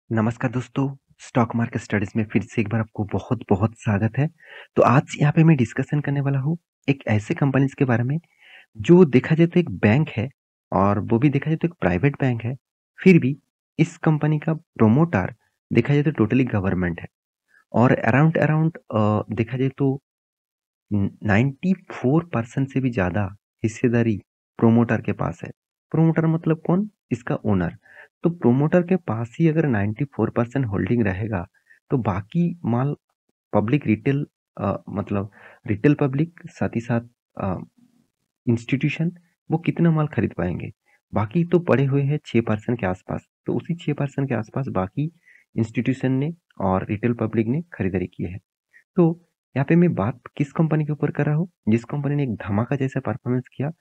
नमस्कार दोस्तों, stock market studies में फिर से एक बार आपको बहुत-बहुत स्वागत है। तो आज यहाँ पे मैं डिस्कशन करने वाला हूँ, एक ऐसे कंपनीज़ के बारे में, जो देखा जाए तो एक बैंक है और वो भी देखा जाए तो एक प्राइवेट बैंक है। फिर भी इस कंपनी का प्रोमोटर देखा जाए तो टोटली गवर्नमेंट है और अराउंड अराउंड देखा जाए तो 94% से भी ज़्यादा हिस्सेदारी प्रोमोटर के पास है। प्रोमोटर मतलब कौन? इसका ओनर। तो प्रोमोटर के पास ही अगर 94% होल्डिंग रहेगा, तो बाकी माल पब्लिक रिटेल मतलब रिटेल पब्लिक साथ ही साथ अ, इंस्टीट्यूशन वो कितना माल खरीद पाएँगे? बाकी तो पड़े हुए हैं 6% के आसपास। तो उसी 6% के आसपास बाकी इंस्टीट्यूशन ने और रिटेल पब्लिक ने खरीदारी की है। तो यहाँ पे मैं बात किस कंपनी के ऊपर कर रहा हूँ, जिस कंपनी ने एक धमाका जैसा परफॉर्मेंस किया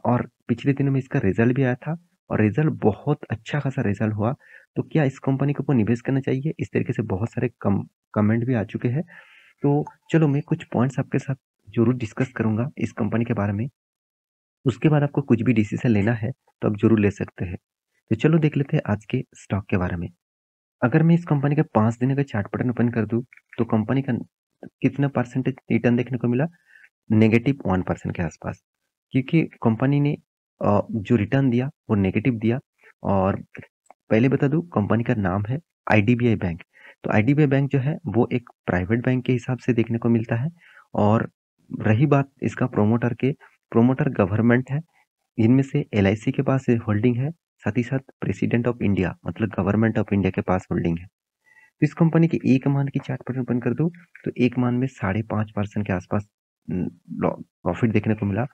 और पिछले दिनों में इसका रिजल्ट भी आया था और रिजल्ट बहुत अच्छा खासा रिजल्ट हुआ। तो क्या इस कंपनी के ऊपर निवेश करना चाहिए? इस तरीके से बहुत सारे कमेंट भी आ चुके हैं। तो चलो मैं कुछ पॉइंट्स आपके साथ ज़रूर डिस्कस करूँगा इस कंपनी के बारे में। उसके बाद आपको कुछ भी डिसीज़न लेना है, तो आप ज़रूर ले सकते हैं। तो चलो देख लेते हैं आज के स्टॉक के बारे में। अगर मैं इस कंपनी का 5 दिन का चार्ट पैटर्न ओपन कर दूँ, तो कंपनी का कितना परसेंटेज रिटर्न देखने को मिला? नेगेटिव 1% के आसपास। क्योंकि कंपनी ने जो रिटर्न दिया वो नेगेटिव दिया और पहले बता दूँ कंपनी का नाम है आईडीबीआई बैंक। तो आईडीबीआई बैंक जो है वो एक प्राइवेट बैंक के हिसाब से देखने को मिलता है और रही बात इसका प्रोमोटर के, प्रोमोटर गवर्नमेंट है। इनमें से एलआईसी के पास होल्डिंग है, साथ ही साथ प्रेसिडेंट ऑफ इंडिया मतलब गवर्नमेंट ऑफ इंडिया के पास होल्डिंग है। तो इस कंपनी के एक मान की चार्ट पैटर्न ओपन कर दूँ, तो एक मान में 5.5% के आसपास प्रॉफिट देखने को मिला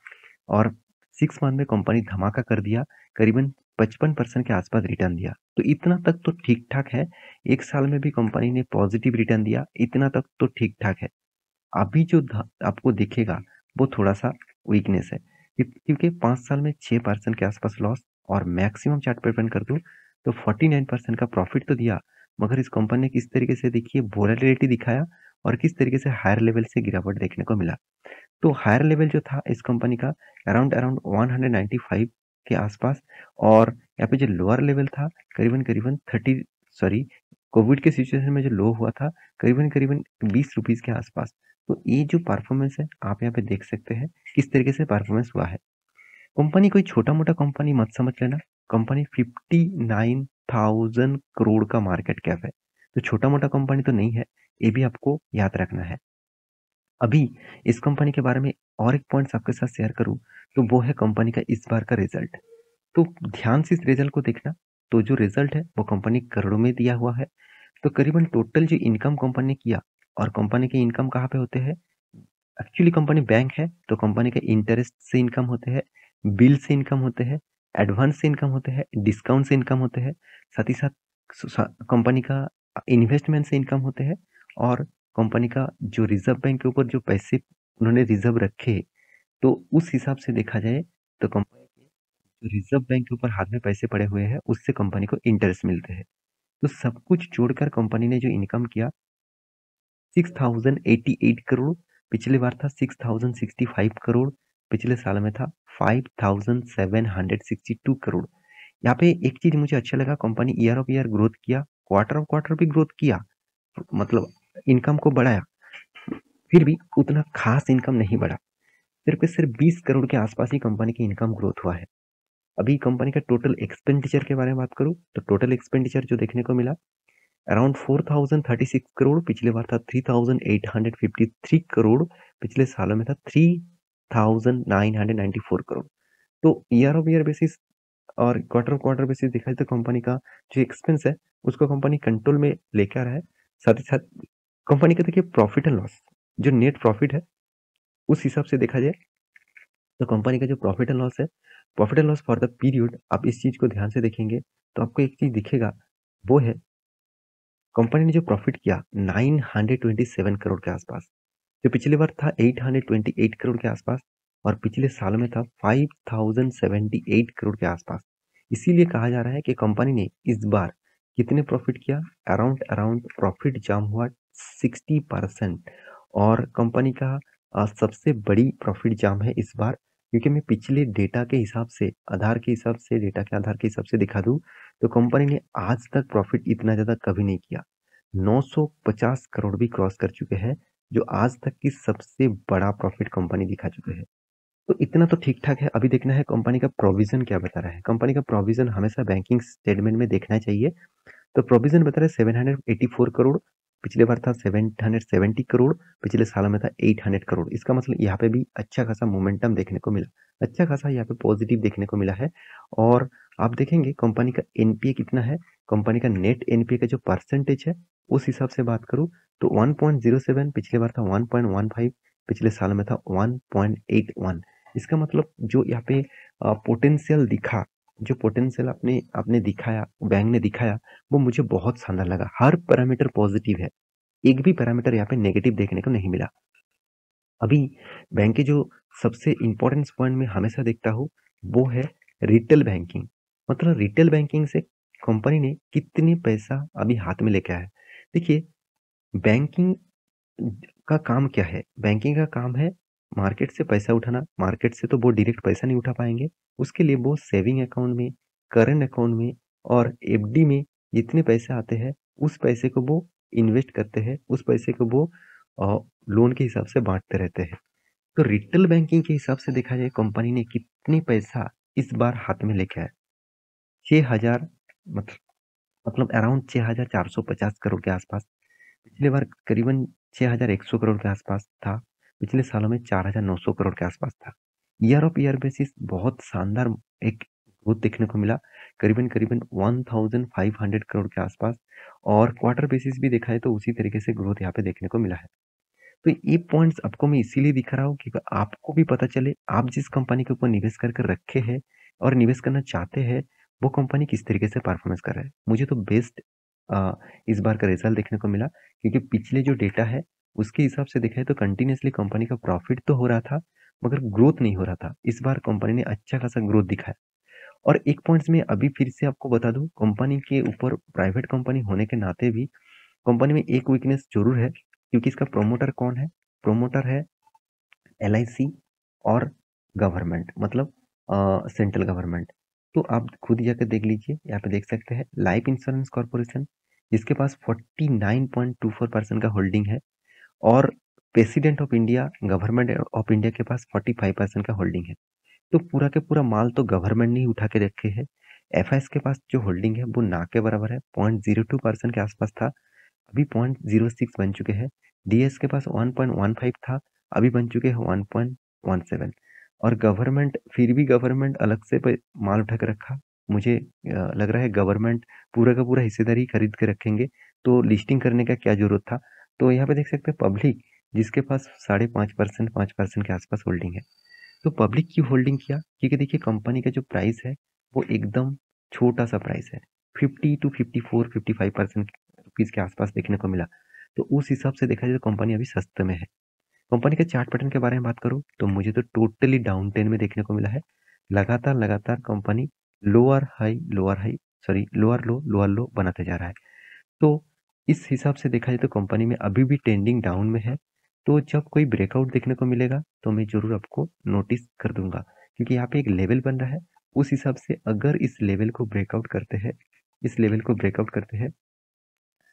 और 6 मंथ में कंपनी धमाका कर दिया, करीबन 55% के आसपास रिटर्न दिया। तो इतना तक तो ठीक-ठाक है। 1 साल में भी कंपनी ने पॉजिटिव रिटर्न दिया, इतना तक तो ठीक-ठाक है। अभी जो आपको दिखेगा वो थोड़ा-सा वीकनेस है। क्योंकि 5 साल में 6% के आसपास लॉस और मैक्सिमम चार्ट पे ओपन कर दूँ तो 49% का प्रॉफिट तो दिया, मगर इस कंपनी ने किस तरीके से देखिए वोलेटिलिटी दिखाया और किस तरीके से हायर लेवल से गिरावट देखने को मिला। तो हायर लेवल जो था इस कंपनी का अराउंड अराउंड 195 के आसपास और यहाँ पे जो लोअर लेवल था करीबन-करीबन 30 सॉरी कोविड के सिचुएशन में जो लो हुआ था करीबन-करीबन ₹20 के आसपास। तो ये जो परफॉर्मेंस है आप यहाँ पे देख सकते हैं किस तरीके से परफॉर्मेंस हुआ है। कंपनी कोई छोटा-मोटा कंपनी मत समझ लेना। कंपनी 59,000 करोड़ का मार्केट कैप है। तो छोटा-मोटा कंपनी तो नहीं है, ये भी आपको याद रखना है। अभी इस कंपनी के बारे में और एक पॉइंट्स आपके साथ शेयर करूँ, तो वो है कंपनी का इस बार का रिज़ल्ट। तो ध्यान से इस रिज़ल्ट को देखना, तो जो रिज़ल्ट है वो कंपनी करोड़ों में दिया हुआ है। तो करीबन टोटल जो इनकम कंपनी ने किया और कंपनी के इनकम कहाँ पे होते हैं? एक्चुअली कंपनी बैंक है, तो कंपनी के इंटरेस्ट से इनकम होते हैं, बिल से इनकम होते हैं, एडवांस से इनकम होते हैं, डिस्काउंट से इनकम होते हैं, साथ ही साथ कंपनी का इन्वेस्टमेंट से इनकम होते हैं और कंपनी का जो रिजर्व बैंक के ऊपर जो पैसे उन्होंने रिजर्व रखे, तो उस हिसाब से देखा जाए तो कंपनी के जो रिजर्व बैंक के ऊपर हाथ में पैसे पड़े हुए हैं, उससे कंपनी को इंटरेस्ट मिलते हैं। तो सब कुछ जोड़कर कंपनी ने जो इनकम किया 6088 करोड़, पिछली बार था 6065 करोड़, पिछले साल में था 5762 करोड़। यहाँ पे एक चीज़ मुझे अच्छा लगा company year of year growth किया, क्वार्टर ऑफ क्वार्टर भी ग्रोथ किया, मतलब इनकम को बढ़ाया, फिर भी उतना खास इनकम नहीं बढ़ा। सिर्फ 20 करोड़ के आसपास ही कंपनी की इनकम ग्रोथ हुआ है। अभी कंपनी का टोटल एक्सपेंडिचर के बारे में बात करूँ, तो टोटल एक्सपेंडिचर जो देखने को मिला अराउंड 4036 करोड़, पिछले बार था 3853 करोड़, पिछले सालों में था 3994 करोड़। तो ईयर ऑफ ईयर बेसिस और क्वार्टर ऑफ क्वार्टर बेसिस देखा जाए तो कंपनी का जो एक्सपेंस है उसको कंपनी कंट्रोल में लेके आ रहा है। साथ ही साथ कंपनी का देखिए प्रॉफिट एंड लॉस, जो नेट प्रॉफिट है उस हिसाब से देखा जाए तो कंपनी का जो प्रॉफिट एंड लॉस है, profit and loss for the period, आप इस चीज को ध्यान से देखेंगे तो आपको एक चीज दिखेगा, वो है कंपनी ने जो प्रॉफिट किया 927 करोड़ के आसपास, जो पिछली बार था 828 करोड़ के आसपास और पिछले साल में था 5078 करोड़ के आसपास। इसीलिए कहा जा रहा है कि कंपनी ने इस बार कितने प्रॉफिट किया, अराउंड अराउंड प्रॉफिट जम हुआ 60% और कंपनी का सबसे बड़ी प्रॉफिट जम है इस बार क्योंकि मैं पिछले डेटा के हिसाब से, आधार के हिसाब से, डेटा के आधार के हिसाब से दिखा दूँ, तो कंपनी ने आज तक प्रॉफ़िट इतना ज़्यादा कभी नहीं किया। 950 करोड़ भी क्रॉस कर चुके हैं, जो आज तक की सबसे बड़ा प्रॉफ़िट कंपनी दिखा चुके हैं। तो इतना तो ठीक-ठाक है, अभी देखना है कंपनी का प्रोविज़न क्या बता रहा है। कंपनी का प्रोविज़न हमेशा बैंकिंग स्टेटमेंट में देखना चाहिए। तो प्रोविज़न बता रहा है 784 करोड़, पिछले बार था 770 करोड़, पिछले साल में था 800 करोड़। इसका मतलब यहाँ पे भी अच्छा खासा मोमेंटम देखने को मिला। अच्छा खासा यहाँ पे पॉजिटिव देखने को मिला है और आप देखेंगे कंपनी का एनपीए कितना है, कंपनी का नेट एनपीए का जो परसेंटेज है, उस हिसाब से बात करूँ तो 1.07, पिछले बार था 1.15, पिछले साल में था 1.81। इसका मतलब जो यहाँ पे पोटेंशियल दिखा, जो पोटेंशियल आपने आपने दिखाया, बैंक ने दिखाया, वो मुझे बहुत शानदार लगा। हर पैरामीटर पॉजिटिव है, एक भी पैरामीटर यहाँ पे नेगेटिव देखने को नहीं मिला। अभी बैंक के जो सबसे इम्पोर्टेंट पॉइंट मैं हमेशा देखता हूँ, वो है रिटेल बैंकिंग। मतलब रिटेल बैंकिंग से कंपनी ने कितने पैसा अभी हाथ में लेके आया है। देखिए, बैंकिंग का काम क्या है? बैंकिंग का काम है मार्केट से पैसा उठाना। मार्केट से तो वो डायरेक्ट पैसा नहीं उठा पाएँगे। उसके लिए वो सेविंग अकाउंट में, करंट अकाउंट में और एफडी में जितने पैसे आते हैं, उस पैसे को वो इन्वेस्ट करते हैं। उस पैसे को वो लोन के हिसाब से बाँटते रहते हैं। तो रिटेल बैंकिंग के हिसाब से देखा जाए, कंपनी ने कितने पैसा इस बार हाथ में लेके आया? 6,000 मतलब अराउंड 6,450 करोड़ के आसपास। पिछली बार करीबन 6,100 करोड़ के आसपास था। पिछले सालों में 4,900 करोड़ के आसपास था। ईयर ऑफ ईयर बेसिस बहुत शानदार एक ग्रोथ देखने को मिला, करीबन-करीबन 1,500 करोड़ के आसपास और क्वार्टर बेसिस भी देखा है तो उसी तरीके से ग्रोथ यहाँ पे देखने को मिला है। तो ये पॉइंट्स आपको मैं इसीलिए दिखा रहा हूँ कि आपको भी पता चले, आप जिस कंपनी के ऊपर निवेश कर कर रखे हैं और निवेश करना चाहते हैं, वो कंपनी किस तरीके से परफॉर्मेंस कर रहा है। मुझे तो बेस्ट इस बार का रिजल्ट देखने को मिला, क्योंकि पिछले जो डेटा है, उसके हिसाब से देखा है तो कंटिन्यूअसली कंपनी का प्रॉफिट तो हो रहा था, मगर ग्रोथ नहीं हो रहा था। इस बार कंपनी ने अच्छा खासा ग्रोथ दिखाया। और एक पॉइंट्स मैं अभी फिर से आपको बता दूँ, कंपनी के ऊपर प्राइवेट कंपनी होने के नाते भी कंपनी में एक वीकनेस ज़रूर है, क्योंकि इसका प्रोमोटर कौन है? प्रोमोटर है एलआईसी और गवर्नमेंट, मतलब सेंट्रल गवर्नमेंट। तो आप खुद जाकर देख लीजिए, यहाँ पे देख सकते हैं लाइफ इंश्योरेंस कॉर्पोरेशन, जिसके पास 49.24% का होल्डिंग है और president of India, government of India के पास 45% का होल्डिंग है। तो पूरा के पूरा माल तो गवर्नमेंट ने ही उठा के रखे है। एफआईएस के पास जो होल्डिंग है वो ना के बराबर है, 0.02% के आसपास था, अभी 0.06 बन चुके हैं। डीएस के पास 1.15 था, अभी बन चुके हैं 1.17। और गवर्नमेंट, फिर भी गवर्नमेंट अलग से माल उठा के रखा। मुझे लग रहा है गवर्नमेंट पूरा का पूरा हिस्सेदारी खरीद के रखेंगे, तो लिस्टिंग करने का क्या जरूरत था। तो यहाँ पे देख सकते हैं पब्लिक, जिसके पास 5.5%, 5% के आसपास होल्डिंग है। तो पब्लिक क्यों होल्डिंग किया? क्योंकि देखिए कंपनी का जो प्राइस है, वो एकदम छोटा सा प्राइस है, 50 टू 54, 55% रुपीज के आसपास देखने को मिला। तो उस हिसाब से देखा जाए तो कंपनी अभी सस्ते में है। कंपनी के चार्ट पैटर्न के बारे में बात करूं तो मुझे तो टोटली डाउन ट्रेंड में देखने को मिला है। लगातार लगातार company lower high, sorry lower लो बनाते जा रहा है। तो इस हिसाब से देखा जाए तो कंपनी में अभी भी ट्रेंडिंग डाउन में है। तो जब कोई ब्रेकआउट देखने को मिलेगा तो मैं जरूर आपको नोटिस कर दूंगा, क्योंकि यहाँ पे एक लेवल बन रहा है। उस हिसाब से अगर इस लेवल को ब्रेकआउट करते हैं, इस लेवल को ब्रेकआउट करते हैं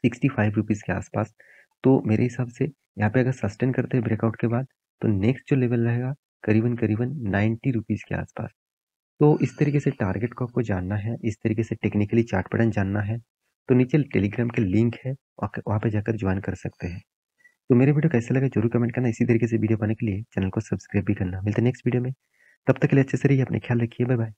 65 रुपीज़ के आसपास, तो मेरे हिसाब से यहाँ पे अगर सस्टेन करते हैं ब्रेकआउट के बाद, तो नेक्स्ट जो लेवल रहेगा करीबन करीबन 90 रुपीज़ के आसपास। तो इस तरीके से टारगेट को आपको जानना है, इस तरीके से टेक्निकली चार्ट पैटर्न जानना है, तो नीचे टेलीग्राम के लिंक है, वहाँ पे जाकर ज्वाइन कर सकते हैं। तो मेरे वीडियो कैसे लगे जरूर कमेंट करना। इसी तरीके से वीडियो पाने के लिए चैनल को सब्सक्राइब भी करना। मिलते हैं नेक्स्ट वीडियो में, तब तक के लिए अच्छे से रहिए, अपने ख्याल रखिए, बाय बाय।